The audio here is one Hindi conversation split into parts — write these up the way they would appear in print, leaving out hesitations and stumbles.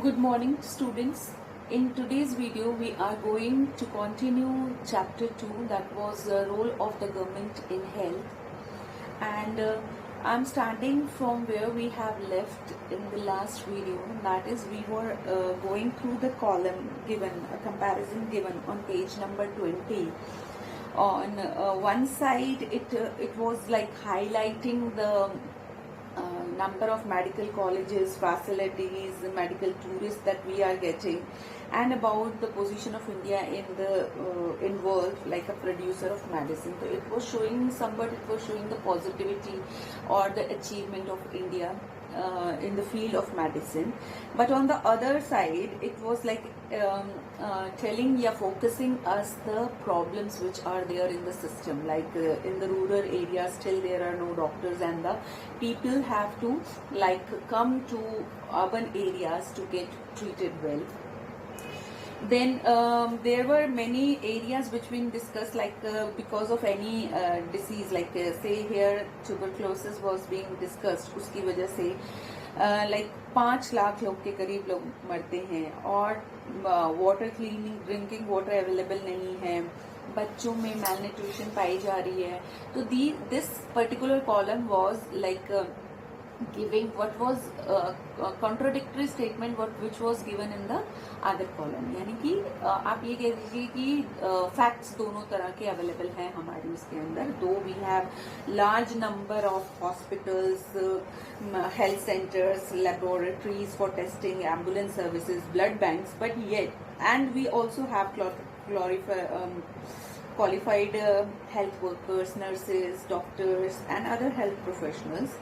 Good morning, students. In today's video, we are going to continue chapter 2, that was the role of the government in health. And I'm starting from where we have left in the last video. That is, we were going through the column given, a comparison given on page number 20. On one side, it was like highlighting the number of medical colleges, facilities, medical tourists that we are getting, and about the position of India in the in world like a producer of medicine. So it was showing somewhat, it was showing the positivity or the achievement of India in the field of medicine. But on the other side, it was like focusing us the problems which are there in the system, like in the rural areas still there are no doctors, and the people have to come to urban areas to get treated well. Then there were many areas which we discussed, because of any disease, say here tuberculosis was being discussed, उसकी वजह से 5 लाख लोग के करीब लोग मरते हैं, और water cleaning drinking water available नहीं है, बच्चों में malnutrition पाई जा रही है. तो this particular column was giving what was contradictory statement which was given in the other column. यानी कि आप ये कह दीजिए कि facts दोनों तरह के available हैं हमारी उसके अंदर. Though we have large number of hospitals, health centers, laboratories for testing, ambulance services, blood banks, but yet, and we also have qualified health workers, nurses, doctors, and other health professionals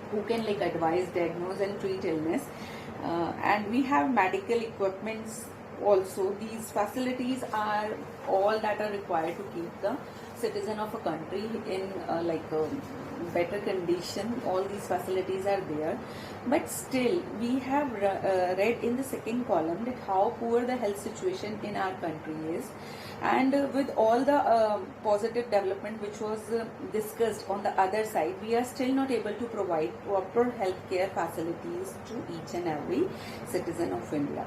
who can advise, diagnose and treat illness, and we have medical equipments also. These facilities are all that are required to keep the citizen of a country in better condition. All these facilities are there, but still we have read in the second column that how poor the health situation in our country is, and with all the positive development which was discussed on the other side, we are still not able to provide proper healthcare facilities to each and every citizen of India.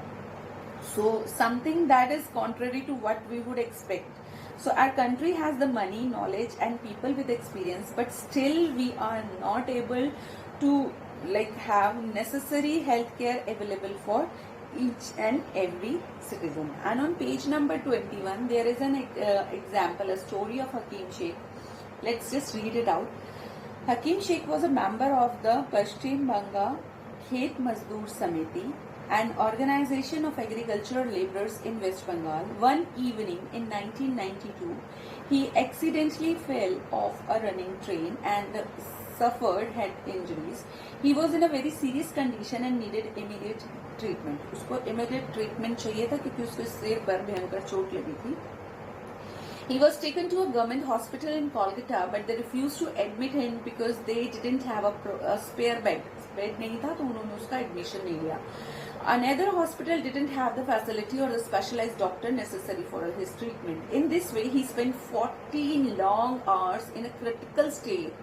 So something that is contrary to what we would expect. So our country has the money, knowledge and people with experience, but still we are not able to have necessary healthcare available for each and every citizen. And on page number 21, there is an example, a story of Hakim Sheikh. Let's just read it out. Hakim Sheikh was a member of the Paschim Banga Khet Mazdoor Samiti, an organization of agricultural laborers in West Bengal. One evening in 1992, he accidentally fell off a running train and suffered head injuries. He was in a very serious condition and needed immediate treatment. उसको immediate treatment चाहिए था क्योंकि उसके सिर पर भयंकर चोट लगी थी. He was taken to a government hospital in Kolkata, but they refused to admit him because they didn't have a spare bed. Bed नहीं था तो उन्होंने उसका admission नहीं लिया. Another hospital didn't have the facility or the specialized doctor necessary for his treatment. In this way, he spent 14 long hours in a critical state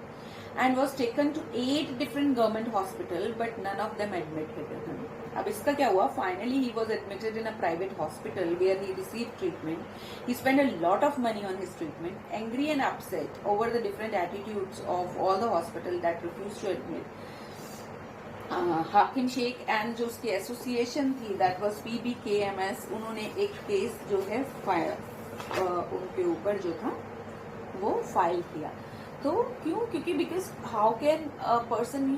and was taken to 8 different government hospitals, but none of them admitted him. अब इसका क्या हुआ? Finally, he was admitted in a private hospital where he received treatment. He spent a lot of money on his treatment, angry and upset over the different attitudes of all the hospitals that refused to admit. हाकिम शेख एंड जो उसकी एसोसिएशन थी, दैट वाज PBKMS, उन्होंने एक केस जो है उनके ऊपर जो था वो फाइल किया. तो क्यों? क्योंकि because how can person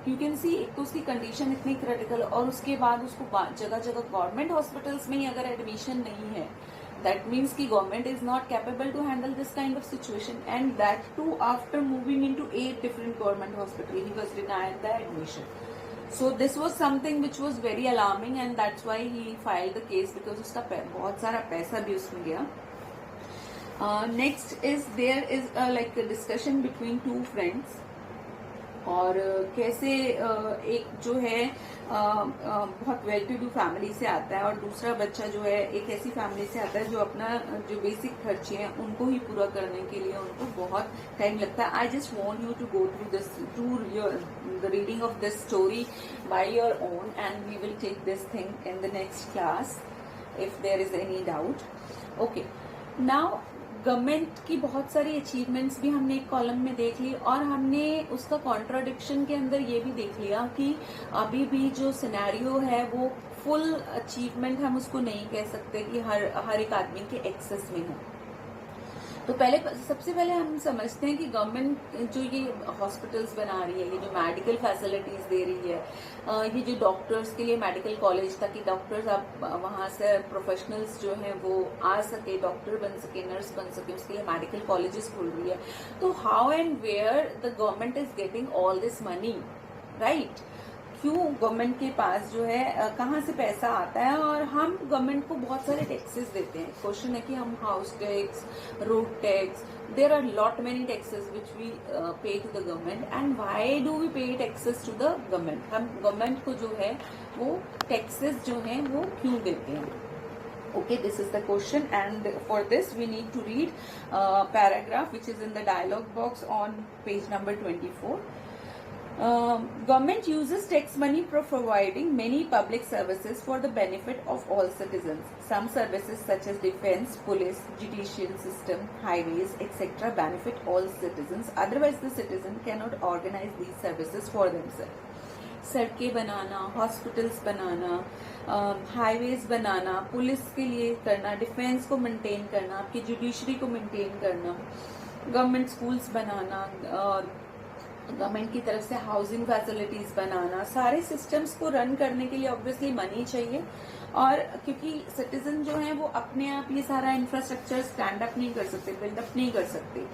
you can see, एक तो उसकी कंडीशन इतनी क्रिटिकल, और उसके बाद उसको जगह जगह गवर्नमेंट हॉस्पिटल्स में ही अगर एडमिशन नहीं है, that means ki government is not capable to handle this kind of situation, and that too after moving into 8 different government hospitals, he was denied the admission. So this was something which was very alarming, and that's why he filed the case, because उसका बहुत सारा पैसा भी उसमें गया. Next is there is a discussion between two friends, और कैसे एक जो है बहुत वेल टू डू फैमिली से आता है और दूसरा बच्चा जो है एक ऐसी फैमिली से आता है जो अपना जो बेसिक खर्चे हैं उनको ही पूरा करने के लिए उनको बहुत टाइम लगता है. I just want you to go through this to the reading of this story by your own and we will take this thing in the next class if there is any doubt. Okay, now government की बहुत सारी अचीवमेंट्स भी हमने एक कॉलम में देख ली और हमने उसका कॉन्ट्राडिक्शन के अंदर ये भी देख लिया कि अभी भी जो सिनेरियो है वो फुल अचीवमेंट हम उसको नहीं कह सकते कि हर एक आदमी के एक्सेस में है. तो सबसे पहले हम समझते हैं कि गवर्नमेंट जो ये हॉस्पिटल्स बना रही है, ये जो मेडिकल फैसिलिटीज दे रही है, ये जो डॉक्टर्स के लिए मेडिकल कॉलेज ताकि डॉक्टर्स आप वहां से प्रोफेशनल्स जो हैं वो आ सके, डॉक्टर बन सके, नर्स बन सके, उसके लिए मेडिकल कॉलेजेस खुल रही है. तो how and where the government is getting all this money, right? क्यों गवर्नमेंट के पास जो है कहाँ से पैसा आता है? और हम गवर्नमेंट को बहुत सारे टैक्सेस देते हैं. क्वेश्चन है कि हम house tax, road tax, there are lot many taxes which we pay to the government. And why do we pay taxes to the government? हम गवर्नमेंट को जो है वो टैक्सेस जो है वो क्यों देते हैं? Okay, this is the question, and for this we need to read paragraph which is in the dialogue box on page number 24. Government uses tax money for providing many public services for the benefit of all citizens. Some services such as defense, police, judicial system, highways, etc. benefit all citizens. Otherwise, the citizen cannot organize these services for themselves. सड़कें बनाना, हॉस्पिटल्स बनाना, हाईवेज बनाना, पुलिस के लिए करना, डिफेंस को मेंटेन करना, आपकी जुडिशरी को मेंटेन करना, गवर्नमेंट स्कूल्स बनाना, गवर्नमेंट की तरफ से हाउसिंग फैसिलिटीज बनाना, सारे सिस्टम्स को रन करने के लिए ऑब्वियसली मनी चाहिए. और क्योंकि सिटीजन जो है वो अपने आप ये सारा इंफ्रास्ट्रक्चर स्टैंड अप नहीं कर सकते, बिल्डअप नहीं कर सकते.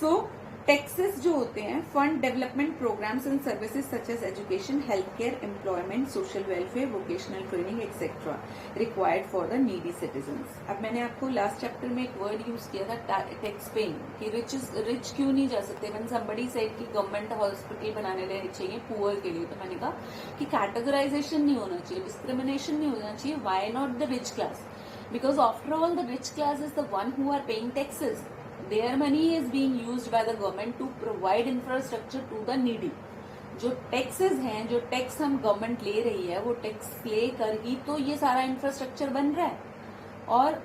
सो टैक्सेस जो होते हैं fund development programs and services such as education, health care, employment, social welfare, vocational training etcetera required for the needy citizens. अब मैंने आपको लास्ट चैप्टर में एक वर्ड यूज किया था टैक्स पेइंग, कि रिच क्यों नहीं जा सकते. व्हेन समबडी सेड कि गवर्नमेंट हॉस्पिटल बनाने लेने चाहिए पुअर के लिए, तो मैंने कहा कि कैटेगराइजेशन नहीं होना चाहिए, डिस्क्रिमिनेशन नहीं होना चाहिए. Why not the rich class? Because after all the rich class is the one who are paying taxes. Their money is being used by the government to provide infrastructure to the needy. जो टैक्सेस हैं, जो टैक्स हम गवर्नमेंट ले रही है, वो टैक्स ले कर ही तो ये सारा इंफ्रास्ट्रक्चर बन रहा है. और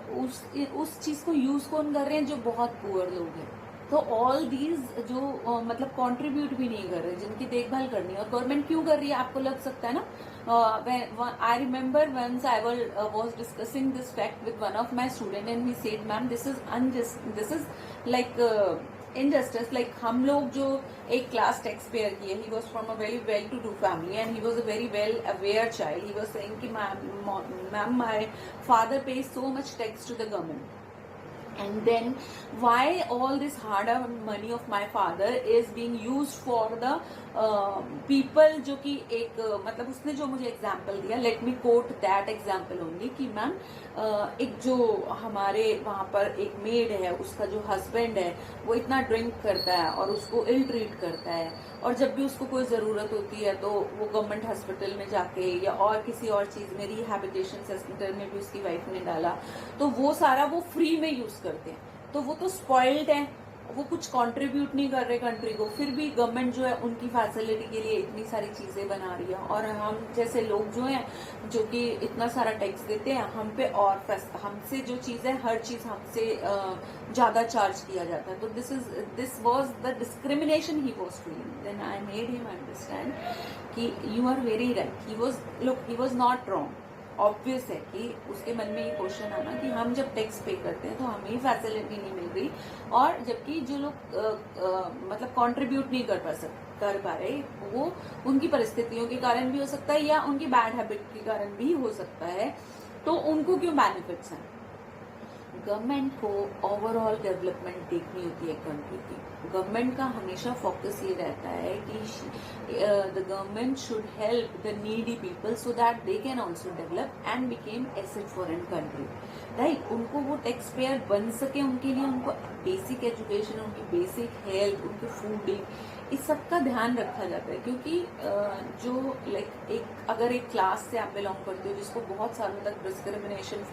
उस चीज को यूज कौन कर रहे हैं? जो बहुत पुअर लोग हैं. तो ऑल दीज जो मतलब कंट्रीब्यूट भी नहीं कर रहे, जिनकी देखभाल करनी है. और गवर्नमेंट क्यों कर रही है? आपको लग सकता है ना. I remember once I was discussing this fact with one of my student and he said, "Ma'am, this is unjust. This is like injustice. Like हम लोग जो एक क्लास टैक्स पेयर की है, he was from a very well-to-do family and he was a very well-aware child. He was saying कि ma'am, my father pays so much tax to the government. And then why all this hard-earned money of my father is being used for the people?" जो कि एक मतलब उसने जो मुझे एग्जाम्पल दिया, let me coat that example only, कि मैम एक जो हमारे वहाँ पर एक मेड है, उसका जो हस्बैंड है वो इतना ड्रिंक करता है और उसको इल ट्रीट करता है, और जब भी उसको कोई ज़रूरत होती है तो वो गवर्नमेंट हॉस्पिटल में जाके या और किसी और चीज़ में, रिहैबिलिटेशन सेंटर में भी उसकी वाइफ ने डाला, तो वो सारा वो फ्री में यूज़ करते हैं. तो वो तो स्पॉइल्ड है, वो कुछ कंट्रीब्यूट नहीं कर रहे कंट्री को, फिर भी गवर्नमेंट जो है उनकी फैसिलिटी के लिए इतनी सारी चीजें बना रही है. और हम जैसे लोग जो हैं जो कि इतना सारा टैक्स देते हैं, हम पे और हमसे जो चीज है हर चीज हमसे ज्यादा चार्ज किया जाता है. तो this was the discrimination he was feeling. Then I made him understand कि you are very right. He was not wrong. Obvious है कि उसके मन में ये क्वेश्चन आना कि हम जब टैक्स पे करते हैं तो हमें फैसिलिटी नहीं मिल रही, और जबकि जो लोग मतलब कंट्रीब्यूट नहीं कर पा रहे, वो उनकी परिस्थितियों के कारण भी हो सकता है या उनकी बैड हैबिट के कारण भी हो सकता है, तो उनको क्यों बेनिफिट्स हैं? गवर्नमेंट को ओवरऑल डेवलपमेंट देखनी होती है कंट्री की. गवर्नमेंट का हमेशा फोकस ये रहता है कि the government should help the needy people so that they can also develop and became asset for an country, right. उनको वो टैक्स पेयर बन सके, उनके लिए उनको बेसिक एजुकेशन, उनकी बेसिक हेल्थ, उनकी फूडिंग, इस सब का ध्यान रखा जाता है। क्योंकि जो अगर एक क्लास से आप बिलोंग करते हो जिसको बहुत सालों तक डिस्क्रिमिनेशन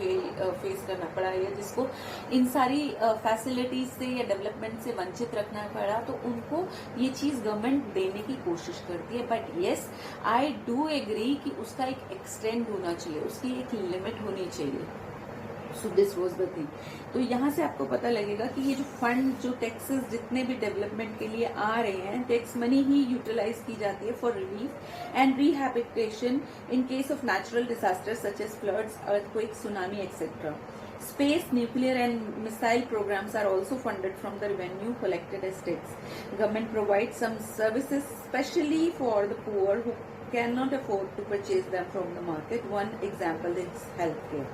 फेस करना पड़ा, या जिसको इन सारी फैसिलिटीज से या डेवलपमेंट से वंचित रखना पड़ा, तो उनको ये चीज गवर्नमेंट देने की कोशिश करती है। But yes, I do agree कि उसका एक एक्सटेंड होना चाहिए, उसकी एक लिमिट होनी चाहिए। So this was the thing. तो यहाँ से आपको पता लगेगा कि ये जो फंड, जो टैक्सेस जितने भी डेवलपमेंट के लिए आ रहे हैं, टैक्स मनी ही यूटिलाइज की जाती है for relief and rehabilitation in case of natural disaster such as floods, earthquake, tsunami etcetera. Space, nuclear and missile programs are also funded from the revenue collected as tax. Government provides some services specially for the poor who cannot afford to purchase them from the market. One example is healthcare.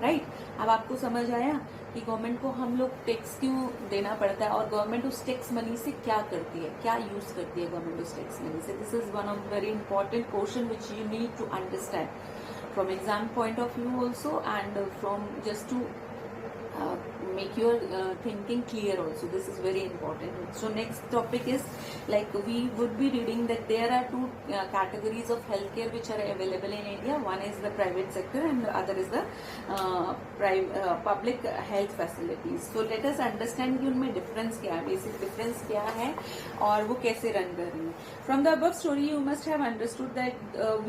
Right? अब आपको समझ आया कि गवर्नमेंट को हम लोग टैक्स क्यों देना पड़ता है और गवर्नमेंट उस टैक्स मनी से क्या करती है, क्या यूज करती है गवर्नमेंट उस टैक्स मनी से. This is one of very important question which you need to understand from exam point of view also, and from just to make your thinking clear also. This is very important. So next topic is, like, we would be reading that there are two categories of healthcare which are available in India. One is the private sector and the other is the public health facilities. So let us understand कि उनमें difference क्या है, basic difference क्या है और वो कैसे run कर रही है. From the above story you must have understood that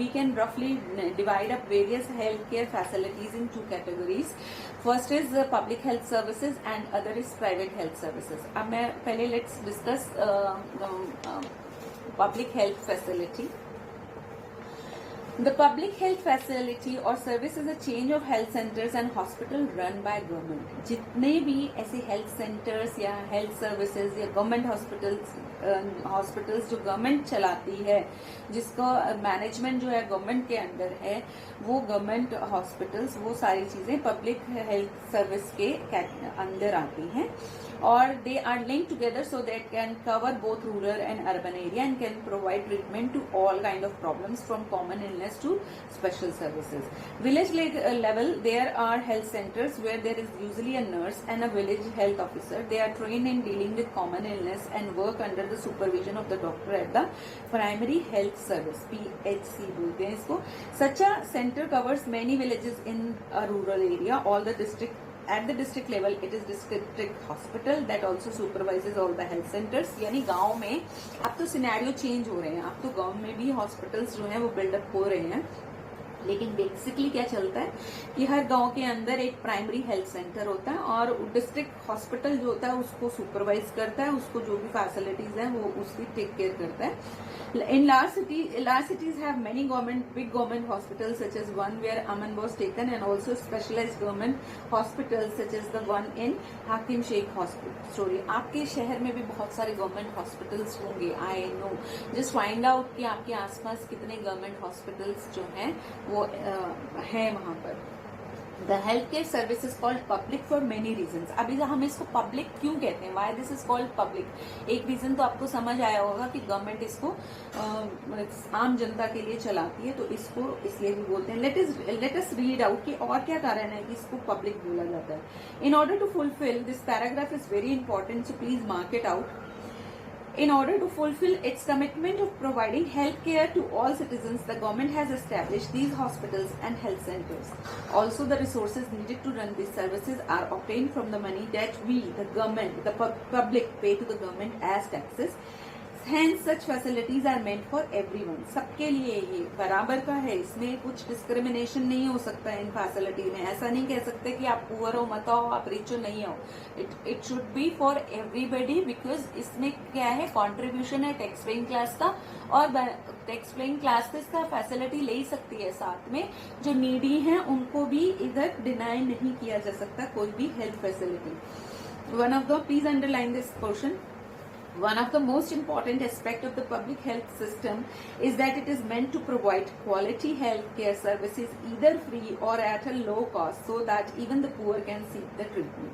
we can roughly divide up various healthcare facilities in two categories. First is public health services and other is private health services. अब मैं पहले let's discuss public health facility. The public health facility or service is a chain of health centers and hospital run by government. जितने भी ऐसे health centers या health services या government hospitals जो government चलाती है, जिसका मैनेजमेंट जो है गवर्नमेंट के अंडर है, वो गवर्नमेंट हॉस्पिटल्स, वो सारी चीजें पब्लिक हेल्थ सर्विस के अंदर आती हैं और they are link together so that can cover both rural and urban area and can provide treatment to all kind of problems from common illness to special services. Village level, there are health centers where there is usually a nurse and a village health officer. They are trained in dealing with common illness and work under the supervision of the doctor at the primary health service, PHC बोलते हैं इसको. Such a center covers many villages in a rural area. All the at the district level, it is district hospital that also supervises all the health centers. यानी गांव में अब तो सिनेरियो चेंज हो रहे हैं, अब तो गांव में भी हॉस्पिटल्स जो हैं वो बिल्डअप हो रहे हैं, लेकिन बेसिकली क्या चलता है कि हर गांव के अंदर एक प्राइमरी हेल्थ सेंटर होता है और डिस्ट्रिक्ट हॉस्पिटल जो होता है उसको सुपरवाइज करता है, उसको जो भी फैसिलिटीज है वो उसकी टेक केयर करता है. In large cities have many big government hospitals such as one where Aman was taken, and also specialized government hospitals such as the one in Hakim Sheikh Hospital. Story. आपके शहर में भी बहुत सारे गवर्नमेंट हॉस्पिटल्स होंगे, I know. Just find out कि आपके आसपास कितने गवर्नमेंट हॉस्पिटल्स जो हैं वो है वहां पर. The healthcare service is called public for many reasons. अभी हम इसको public क्यों कहते हैं? Why this is called public? एक रीजन तो आपको समझ आया होगा कि गवर्नमेंट इसको आम जनता के लिए चलाती है, तो इसको इसलिए भी बोलते हैं. Let us read out कि और क्या कारण है कि इसको public बोला जाता है. In order to fulfill this paragraph is very important, so please mark it out. In order to fulfill its commitment of providing health care to all citizens, the government has established these hospitals and health centers. Also, the resources needed to run these services are obtained from the money that we, the government, the public, pay to the government as taxes. Hence, such facilities are meant for everyone. सबके लिए ये बराबर का है, इसमें कुछ डिस्क्रिमिनेशन नहीं हो सकता है इन फैसिलिटी में. ऐसा नहीं कह सकते कि आप पुअर हो मत आओ, आप रिच हो नहीं हो. It should be for everybody, because इसमें क्या है, कॉन्ट्रीब्यूशन है टैक्स पेइंग क्लास का, और टैक्स पेइंग क्लास का फैसिलिटी ले ही सकती है. साथ में जो नीडी हैं उनको भी इधर डिनाई नहीं किया जा सकता कोई भी health facility. One of the, please underline this portion. One of the most important aspects of the public health system is that it is meant to provide quality health care services either free or at a low cost so that even the poor can seek the treatment.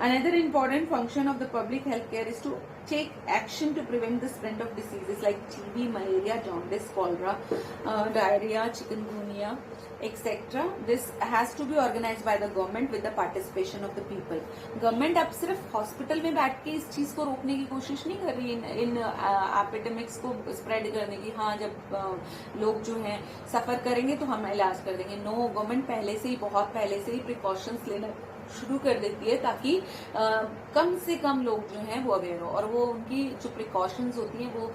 Another important function of the public health care is to take action to prevent the spread of diseases like TB, malaria, jaundice, cholera, diarrhea, chikungunya, etc. This has to be organized by the government with the participation of the people. Government अब सिर्फ हॉस्पिटल में बैठ के इस चीज को रोकने की कोशिश नहीं कर रही इन एपिडेमिक्स को स्प्रेड करने की। हाँ, जब लोग जो हैं सफर करेंगे तो हम इलाज कर देंगे। नो, गवर्नमेंट पहले से ही, बहुत पहले से ही प्रिकॉशंस लेना शुरू कर देती है ताकि कम से कम लोग जो हैं वो अवेयर हो, और वो उनकी जो प्रिकॉशंस होती हैं वो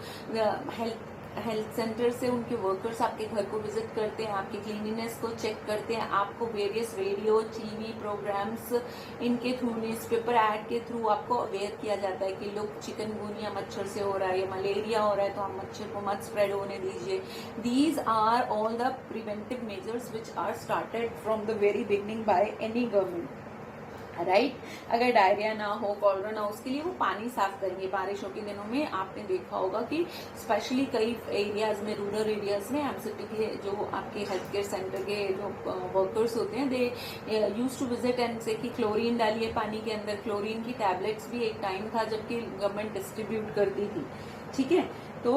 हेल्थ सेंटर से उनके वर्कर्स आपके घर को विजिट करते हैं, आपकी क्लीनिनेस को चेक करते हैं, आपको वेरियस रेडियो, टीवी प्रोग्राम्स इनके थ्रू, न्यूज़पेपर ऐड के थ्रू आपको अवेयर किया जाता है कि लोग चिकनगुनिया मच्छर से हो रहा है या मलेरिया हो रहा है तो आप मच्छर को मत स्प्रेड होने दीजिए। These are all the preventive measures which are started from the very beginning by any government, right. अगर डायरिया ना हो, कॉलरा ना हो, उसके लिए वो पानी साफ करेंगे। बारिशों के दिनों में आपने देखा होगा कि स्पेशली कई एरियाज में, रूरल एरियाज में, एमसीटी के जो आपके हेल्थ केयर सेंटर के जो वर्कर्स होते हैं, दे यूज टू विजिट एंड से कि क्लोरीन डालिए पानी के अंदर। क्लोरीन की टैबलेट्स भी एक टाइम था जबकि गवर्नमेंट डिस्ट्रीब्यूट करती थी, ठीक है। तो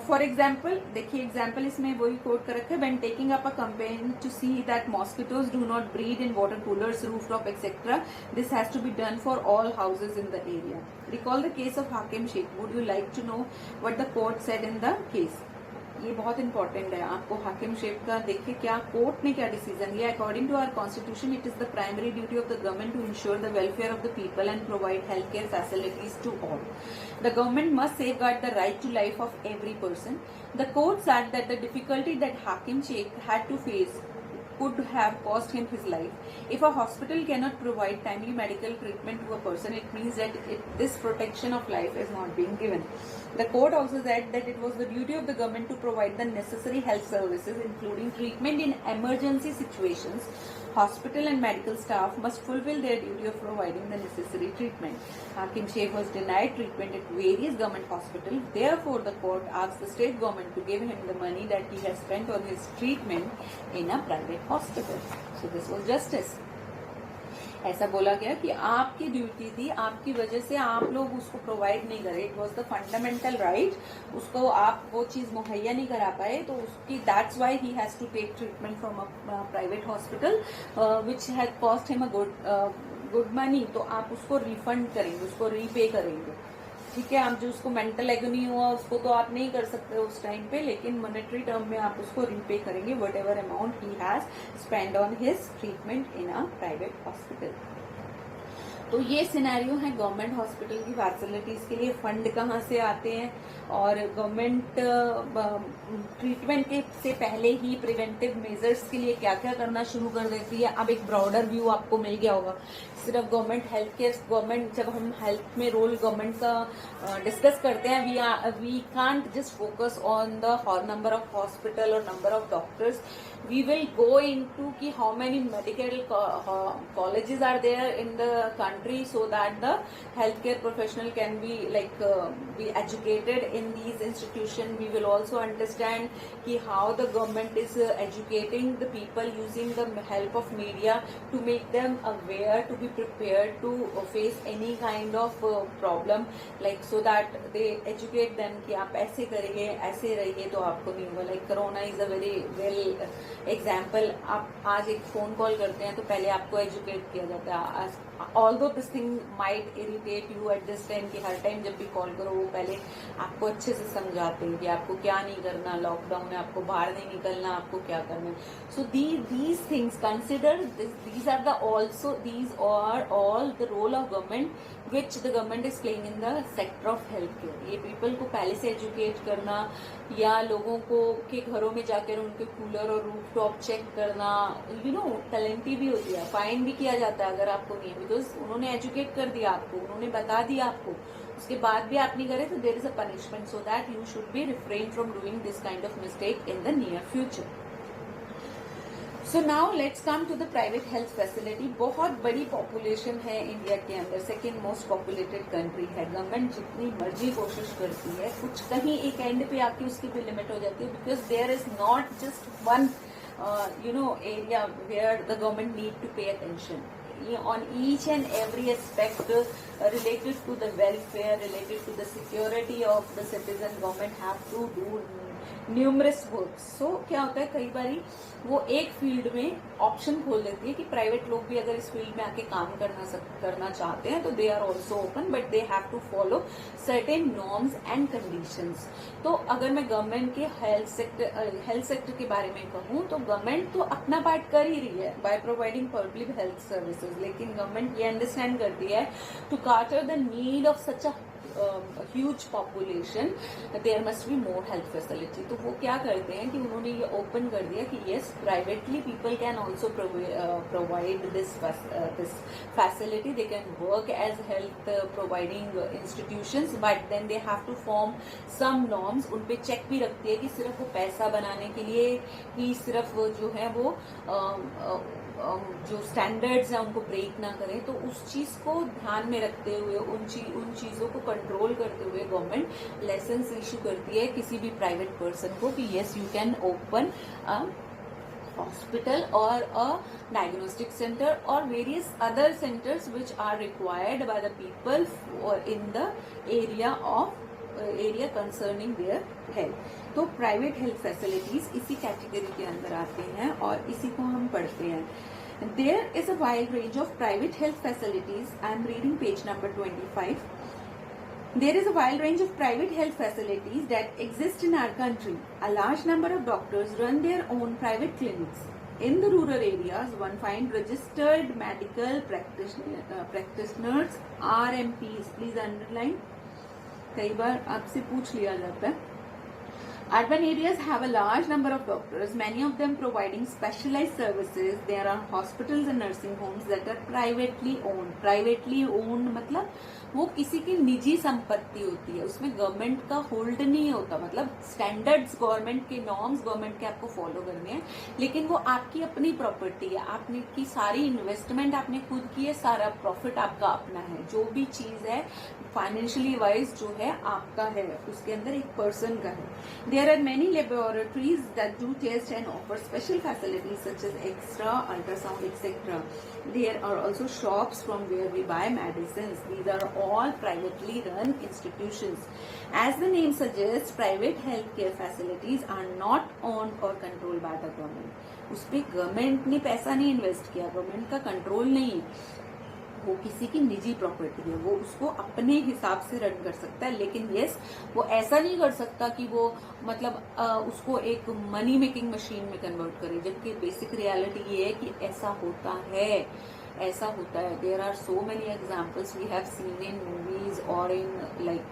फॉर एग्जाम्पल देखिए, एग्जाम्पल इसमें वही कोट कर रखा है, when taking up a campaign to see that mosquitoes do not breed in water coolers, rooftop etcetera, this has to be done for all houses in the area. Recall the case of Hakim Sheikh. Would you like to know what the court said in the case? ये बहुत इंपॉर्टेंट है आपको हाकिम शेख का। देखिए क्या कोर्ट ने क्या डिसीजन लिया। According to our constitution, it is the primary duty of the government to ensure the welfare of the people and provide health care facilities to all. The government must safeguard the right to life of every person. The court said that the difficulty that Hakim Sheikh had to face could have cost him his life. If a hospital cannot provide timely medical treatment to a person, it means that this protection of life is not being given. The court also said that it was the duty of the government to provide the necessary health services, including treatment in emergency situations. Hospital and medical staff must fulfill their duty of providing the necessary treatment. Hakim Sheikh was denied treatment at various government hospitals. Therefore, the court asked the state government to give him the money that he has spent on his treatment in a private hospital. So this was justice. ऐसा बोला गया कि आपकी ड्यूटी थी, आपकी वजह से आप लोग उसको प्रोवाइड नहीं करे। It was the fundamental right, उसको आप वो चीज मुहैया नहीं करा पाए, तो उसकी that's why he has to take treatment from a private hospital which has cost him a good money. तो आप उसको रिफंड करेंगे, उसको रीपे करेंगे, ठीक है। आप जो उसको मेंटल एगनी हुआ उसको तो आप नहीं कर सकते उस टाइम पे, लेकिन मॉनेटरी टर्म में आप उसको रीपे करेंगे what ever amount he has spend on his treatment in a private hospital. तो ये सिनेरियो है गवर्नमेंट हॉस्पिटल की फैसिलिटीज के लिए। फंड कहाँ से आते हैं, और गवर्नमेंट ट्रीटमेंट के से पहले ही प्रिवेंटिव मेजर्स के लिए क्या क्या करना शुरू कर देती है। अब एक ब्रॉडर व्यू आपको मिल गया होगा। सिर्फ गवर्नमेंट हेल्थ केयर, गवर्नमेंट जब हम हेल्थ में रोल गवर्नमेंट का डिस्कस करते हैं, we can't just focus on the number of hospital और number of doctors. We will go into ki how many medical colleges are there in the country, so that the healthcare professional can be be educated in these institutions. We will also understand ki how the government is educating the people using the help of media to make them aware, to be prepared to face any kind of problem, so that they educate them ki aap aise करिए, ऐसे रहिए तो आपको नहीं होगा. Like corona is a very well example. आप आज एक फोन कॉल करते हैं तो पहले आपको एजुकेट किया जाता है. Although this thing might irritate you at this time कि हर टाइम जब भी कॉल करो वो पहले आपको अच्छे से समझाते हैं कि आपको क्या नहीं करना, लॉकडाउन है, आपको बाहर नहीं निकलना, आपको क्या करना है. So these things consider, these are the also, these are all the role of government which the government is playing in the sector of healthcare. ये people को पहले से educate करना, या लोगों को के घरों में जाकर उनके कूलर और रूफ टॉप चेक करना, पेनल्टी भी होती है, फाइन भी किया जाता है अगर आपको नहीं है, बिकॉज उन्होंने एजुकेट कर दिया आपको, उन्होंने बता दिया आपको, उसके बाद भी आप नहीं करे तो there is a punishment. So that you should be refrain from doing this kind of mistake in the near future. So now let's come to the private health facility. बहुत बड़ी पॉपुलेशन है इंडिया के अंदर, सेकेंड मोस्ट पॉपुलेटेड कंट्री है. गवर्नमेंट जितनी मर्जी कोशिश करती है, कुछ कहीं एक एंड पे आके उसकी भी लिमिट हो जाती है, because there is not just one area where the government need to pay attention. on each and every aspect related to the welfare, related to the security of the citizen. Government have to do numerous work. So क्या होता है, कई बारी वो एक फील्ड में ऑप्शन खोल देती है कि प्राइवेट लोग भी अगर इस फील्ड में आके काम करना चाहते हैं तो they are also open, but they have to follow certain norms and conditions. तो अगर मैं गवर्नमेंट के हेल्थ सेक्टर के बारे में कहूँ तो गवर्नमेंट तो अपना पार्ट कर ही रही है by providing public health services, लेकिन गवर्नमेंट ये अंडरस्टैंड करती है to cater the need of such a huge population, there must be more health facility. तो वो क्या करते हैं कि उन्होंने ये ओपन कर दिया कि yes, privately people can also provide this facility. They can work as health providing institutions, but then they have to form some norms. उन पे चेक भी रखती है कि सिर्फ वो पैसा बनाने के लिए ही सिर्फ जो है वो जो स्टैंडर्ड्स हैं उनको ब्रेक ना करें. तो उस चीज को ध्यान में रखते हुए उन चीजों को कंट्रोल करते हुए गवर्नमेंट लाइसेंस इशू करती है किसी भी प्राइवेट पर्सन को कि yes you can open a hospital or a diagnostic center or various other centers which are required by the people in the area concerning their health. तो प्राइवेट हेल्थ फैसिलिटीज इसी कैटेगरी के अंदर आते हैं और इसी को हम पढ़ते हैं. There is a wide range of private health facilities. I am reading page number 25. There is a wide range of private health facilities that exist in our country. A large number of doctors run their own private clinics. In the rural areas, one finds registered medical practitioners, RMPs. Please underline. कई बार आपसे पूछ लिया जाता है. Urban areas have a large number of doctors, many of them providing specialized services. There are hospitals and nursing homes that are privately owned. Privately owned मतलब वो किसी की निजी संपत्ति होती है, उसमें गवर्नमेंट का होल्ड नहीं होता. मतलब स्टैंडर्ड्स गवर्नमेंट के नॉर्म्स गवर्नमेंट के आपको फॉलो करने हैं, लेकिन वो आपकी अपनी प्रॉपर्टी है. आपने की सारी इन्वेस्टमेंट आपने खुद की है, सारा प्रॉफिट आपका अपना है. जो भी चीज है फाइनेंशियली वाइज जो है आपका है, उसके अंदर एक पर्सन का है. There are many laboratories that do test and offer special facilities such as X-ray, ultrasound, etc. There are also shops from where we buy medicines. These are all privately run institutions. As the name suggests, private healthcare facilities are not owned or controlled by the government. उस पे गवर्नमेंट ने पैसा नहीं इन्वेस्ट किया, गवर्नमेंट का कंट्रोल नहीं है. वो किसी की निजी प्रॉपर्टी है, वो उसको अपने हिसाब से रन कर सकता है. लेकिन यस, वो ऐसा नहीं कर सकता कि वो मतलब उसको एक मनी मेकिंग मशीन में कन्वर्ट करे, जबकि बेसिक रियलिटी ये है कि ऐसा होता है. There are so many examples we have seen in movies और इन लाइक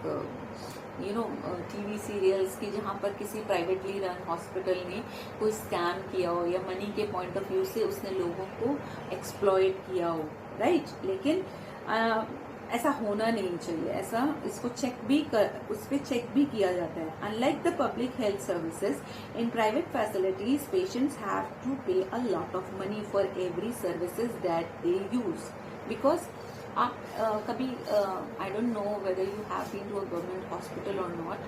टीवी सीरियल्स की जहाँ पर किसी प्राइवेटली रन हॉस्पिटल ने कोई स्कैम किया हो या मनी के पॉइंट ऑफ व्यू से उसने लोगों को एक्सप्लॉइट किया हो, राइट. लेकिन ऐसा होना नहीं चाहिए. ऐसा इसको उस पर चेक भी किया जाता है. Unlike the public health services, in private facilities patients have to pay a lot of money for every services that they use. Because आप कभी I don't know whether you have been to a government hospital और नॉट,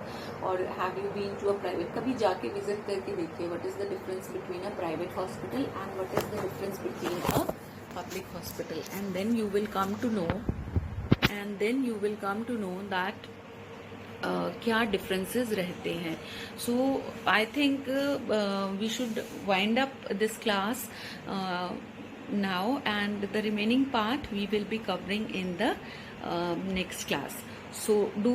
और have you been to a private. कभी जाके विजिट करके देखिए what is the difference between a private hospital and what is the difference between a public hospital, and then you will come to know that क्या differences रहते हैं. So I think we should wind up this class now, and the remaining part we will be covering in the next class. So do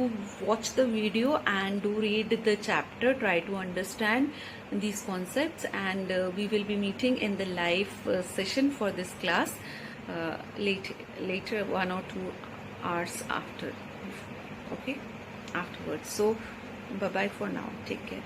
watch the video and do read the chapter, try to understand these concepts, and we will be meeting in the live session for this class later 1 or 2 hours afterwards. So bye bye for now, take care.